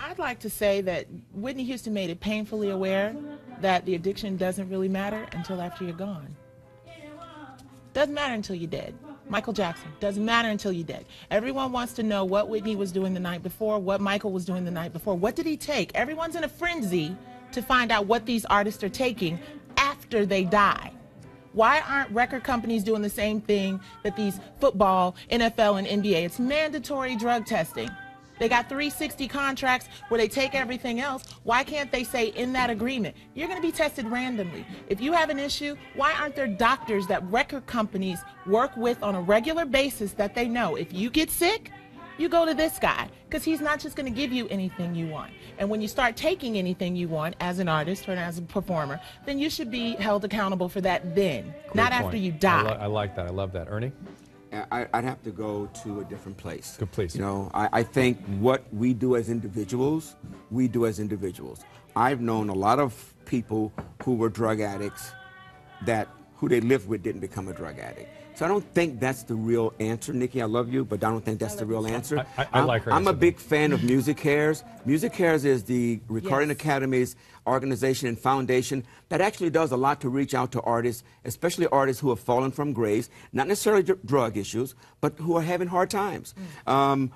I'd like to say that Whitney Houston made it painfully aware that the addiction doesn't really matter until after you're gone. Doesn't matter until you're dead. Michael Jackson, doesn't matter until you're dead. Everyone wants to know what Whitney was doing the night before, what Michael was doing the night before. What did he take? Everyone's in a frenzy to find out what these artists are taking after they die. Why aren't record companies doing the same thing that these football, NFL, and NBA? It's mandatory drug testing. They got 360 contracts where they take everything else. Why can't they say in that agreement, you're going to be tested randomly? If you have an issue, why aren't there doctors that record companies work with on a regular basis that they know if you get sick, you go to this guy, because he's not just going to give you anything you want. And when you start taking anything you want as an artist or as a performer, then you should be held accountable for that then, Great not point. after you die. I like that. I love that. Ernie? I'd have to go to a different place. Good place. You know, I think what we do as individuals, we do as individuals. I've known a lot of people who were drug addicts that who they lived with didn't become a drug addict. So I don't think that's the real answer, Nikki. I love you, but I don't think that's the real answer. I like her. I'm a big fan of Music Cares. Music Cares is the Recording Academy's organization and foundation that actually does a lot to reach out to artists, especially artists who have fallen from grace, not necessarily drug issues, but who are having hard times. To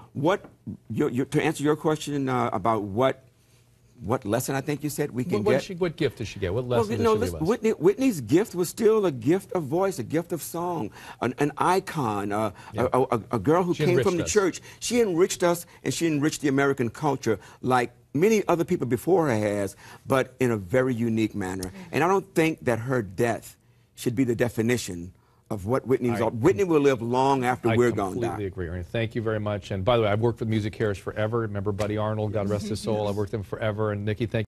answer your question about what lesson I think you said we can get. What gift did she get? What lesson did she give us? Whitney's gift was still a gift of voice, a gift of song, an icon, a girl who came from the church. She enriched us, and she enriched the American culture like many other people before her has, but in a very unique manner. And I don't think that her death should be the definition of what Whitney's all. Whitney will live long after we're gone. I completely agree, Ernie. Thank you very much. And by the way, I've worked with Music Cares forever. Remember Buddy Arnold, God rest his soul. I've worked with him forever. And Nikki, thank you.